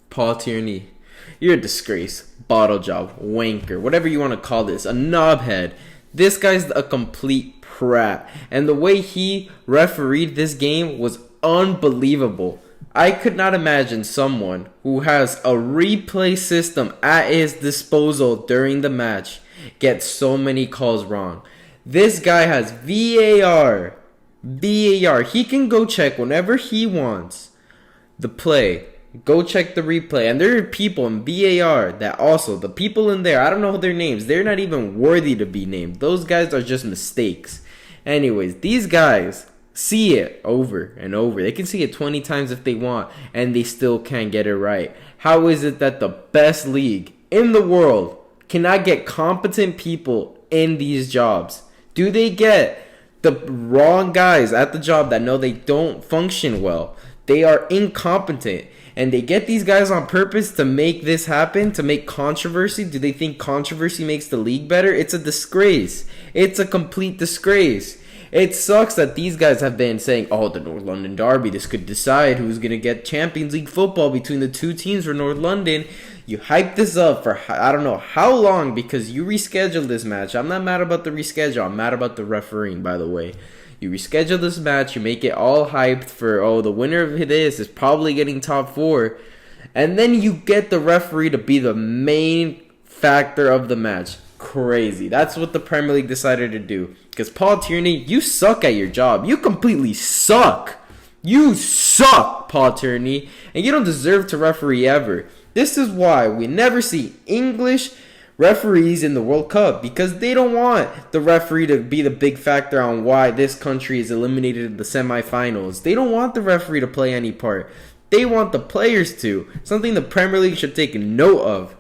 Paul Tierney, you're a disgrace, bottle job, wanker, whatever you want to call this, a knobhead. This guy's a complete prat, and the way he refereed this game was unbelievable. I could not imagine someone who has a replay system at his disposal during the match get so many calls wrong. This guy has VAR. VAR. He can go check whenever he wants the play. Go check the replay. And there are people in VAR that also, the people in there, I don't know their names. They're not even worthy to be named. Those guys are just mistakes. Anyways, these guys see it over and over. They can see it 20 times if they want, and they still can't get it right. How is it that the best league in the world cannot get competent people in these jobs? Do they get the wrong guys at the job that know they don't function well? They are incompetent. And they get these guys on purpose to make this happen, to make controversy. Do they think controversy makes the league better? It's a disgrace. It's a complete disgrace. It sucks that these guys have been saying, oh, the North London Derby, this could decide who's going to get Champions League football between the two teams for North London. You hyped this up for I don't know how long because you rescheduled this match. I'm not mad about the reschedule. I'm mad about the refereeing, by the way. You reschedule this match, you make it all hyped for, oh, the winner of this is probably getting top 4. And then you get the referee to be the main factor of the match. Crazy. That's what the Premier League decided to do. Because Paul Tierney, you suck at your job. You completely suck. You suck, Paul Tierney. And you don't deserve to referee ever. This is why we never see English referees in the World Cup, because they don't want the referee to be the big factor on why this country is eliminated in the semifinals. They don't want the referee to play any part. They want the players to. Something the Premier League should take note of.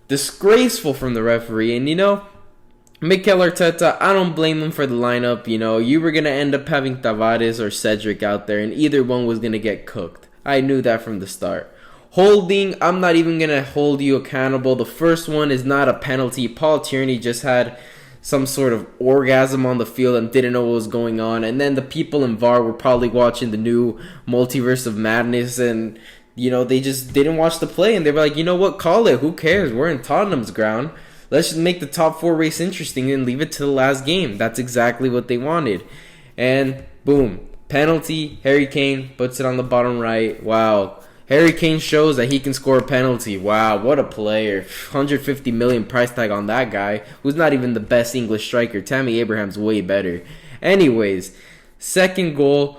Disgraceful from the referee. And Mikel Arteta, I don't blame him for the lineup. You were going to end up having Tavares or Cedric out there, and either one was going to get cooked. I knew that from the start. Holding, I'm not even going to hold you accountable. The first one is not a penalty. Paul Tierney just had some sort of orgasm on the field and didn't know what was going on. And then the people in VAR were probably watching the new Multiverse of Madness and, they just didn't watch the play. And they were like, you know what, call it. Who cares? We're in Tottenham's ground. Let's just make the top 4 race interesting and leave it to the last game. That's exactly what they wanted. And boom, penalty. Harry Kane puts it on the bottom right. Wow. Harry Kane shows that he can score a penalty. Wow, what a player. 150 million price tag on that guy, who's not even the best English striker. Tammy Abraham's way better. Anyways, second goal,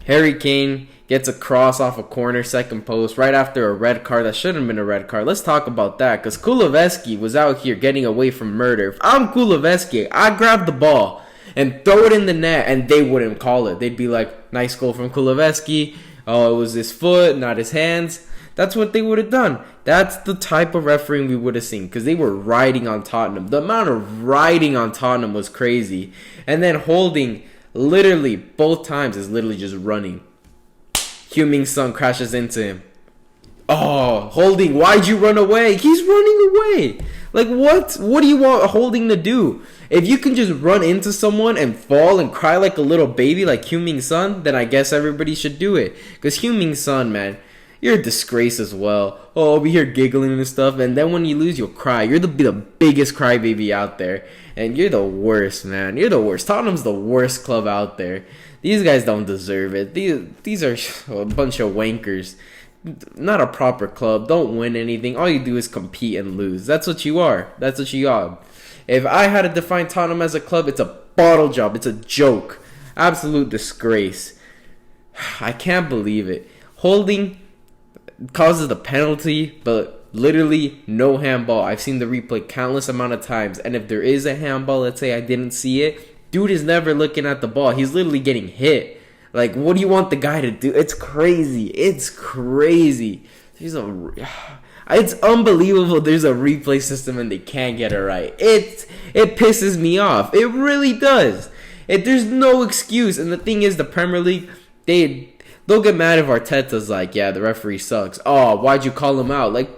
Harry Kane gets a cross off a corner, second post, right after a red card. That shouldn't have been a red card. Let's talk about that, because Kulusevski was out here getting away from murder. If I'm Kulusevski, I grab the ball and throw it in the net, and they wouldn't call it. They'd be like, nice goal from Kulusevski. Oh, it was his foot, not his hands. That's what they would have done. That's the type of refereeing we would have seen, because they were riding on Tottenham. The amount of riding on Tottenham was crazy. And then holding, literally, both times is literally just running. Heung-min Son crashes into him. Oh, Holding, why'd you run away? He's running away. Like, what? What do you want Holding to do? If you can just run into someone and fall and cry like a little baby like Heung-min Son, then I guess everybody should do it. Because Heung-min Son, man, you're a disgrace as well. Oh, I'll be here giggling and stuff, and then when you lose, you'll cry. You're the biggest crybaby out there. And you're the worst, man. You're the worst. Tottenham's the worst club out there. These guys don't deserve it. These are a bunch of wankers. Not a proper club. Don't win anything. All you do is compete and lose. That's what you are. That's what you are. If I had to define Tottenham as a club, it's a bottle job. It's a joke. Absolute disgrace. I can't believe it. Holding causes the penalty, but literally no handball. I've seen the replay countless amount of times. And if there is a handball, let's say I didn't see it, dude is never looking at the ball. He's literally getting hit. Like, what do you want the guy to do? It's crazy. It's crazy. It's unbelievable there's a replay system and they can't get it right. It pisses me off. It really does. There's no excuse. And the thing is, the Premier League, they'll get mad if Arteta's like, yeah, the referee sucks. Oh, why'd you call him out? Like,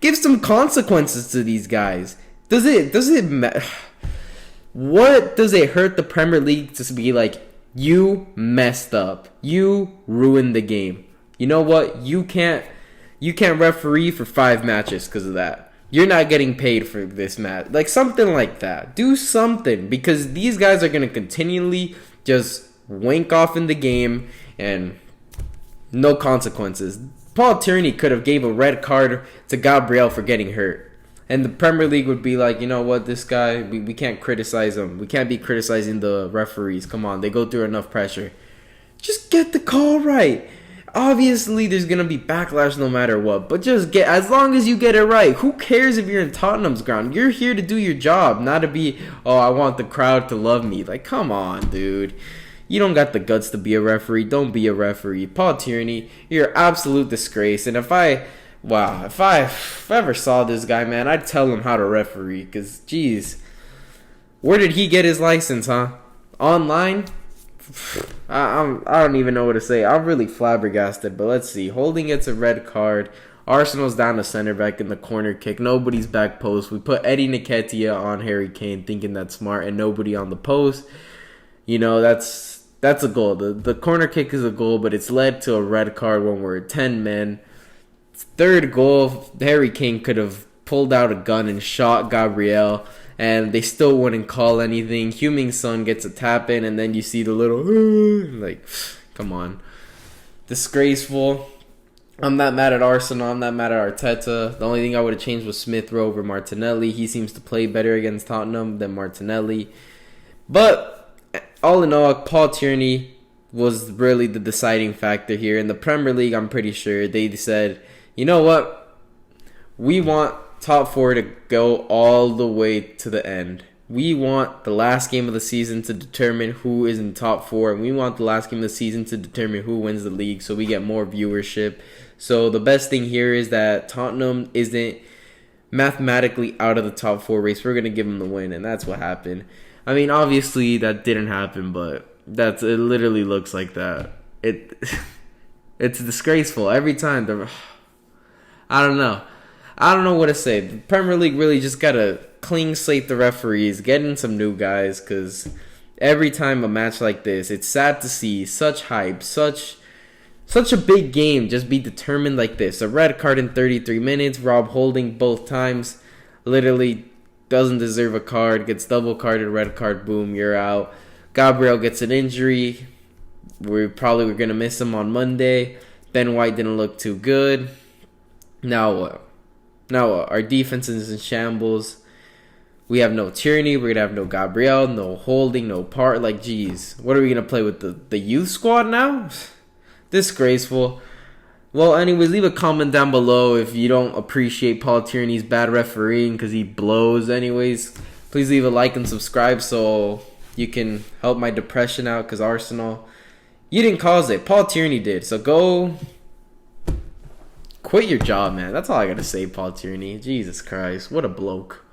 give some consequences to these guys. Does it what does it hurt the Premier League to be like, you messed up. You ruined the game. you know what? You can't referee for 5 matches because of that. You're not getting paid for this match. Like, something like that. Do something, because these guys are going to continually just wink off in the game and no consequences. Paul Tierney could have gave a red card to Gabriel for getting hurt. And the Premier League would be like, you know what, this guy, we can't criticize him. We can't be criticizing the referees. Come on, they go through enough pressure. Just get the call right. Obviously, there's going to be backlash no matter what. But just as long as you get it right. Who cares if you're in Tottenham's ground? You're here to do your job, not to be, oh, I want the crowd to love me. Like, come on, dude. You don't got the guts to be a referee. Don't be a referee. Paul Tierney, you're an absolute disgrace. And if I ever saw this guy, man, I'd tell him how to referee. Because, geez, where did he get his license, huh? Online? I don't even know what to say. I'm really flabbergasted. But let's see. Holding gets a red card. Arsenal's down to center back in the corner kick. Nobody's back post. We put Eddie Nketiah on Harry Kane thinking that's smart, and nobody on the post. You know, that's a goal. The corner kick is a goal, but it's led to a red card when we're 10 men. Third goal, Harry Kane could have pulled out a gun and shot Gabriel, and they still wouldn't call anything. Heung-min Son gets a tap in, and then you see the little, like, come on. Disgraceful. I'm not mad at Arsenal. I'm not mad at Arteta. The only thing I would have changed was Smith Rowe over Martinelli. He seems to play better against Tottenham than Martinelli. But all in all, Paul Tierney was really the deciding factor here. In the Premier League, I'm pretty sure they said, you know what? We want top 4 to go all the way to the end. We want the last game of the season to determine who is in top 4, and we want the last game of the season to determine who wins the league, so we get more viewership. So the best thing here is that Tottenham isn't mathematically out of the top 4 race. We're going to give them the win, and that's what happened. I mean, obviously that didn't happen, but it literally looks like that. It's disgraceful every time. I don't know. I don't know what to say. The Premier League really just got to clean slate the referees, get in some new guys, because every time a match like this, it's sad to see such hype, such a big game just be determined like this. A red card in 33 minutes, Rob Holding both times, literally doesn't deserve a card, gets double carded, red card, boom, you're out. Gabriel gets an injury. We're going to miss him on Monday. Ben White didn't look too good. Now what? Our defense is in shambles. We have no Tierney. We're going to have no Gabriel, no Holding, no Part. Like, geez. What are we going to play with the youth squad now? Disgraceful. Well, anyways, leave a comment down below if you don't appreciate Paul Tierney's bad refereeing because he blows. Anyways, please leave a like and subscribe so you can help my depression out because Arsenal, you didn't cause it. Paul Tierney did. So go quit your job, man. That's all I got to say, Paul Tierney. Jesus Christ. What a bloke.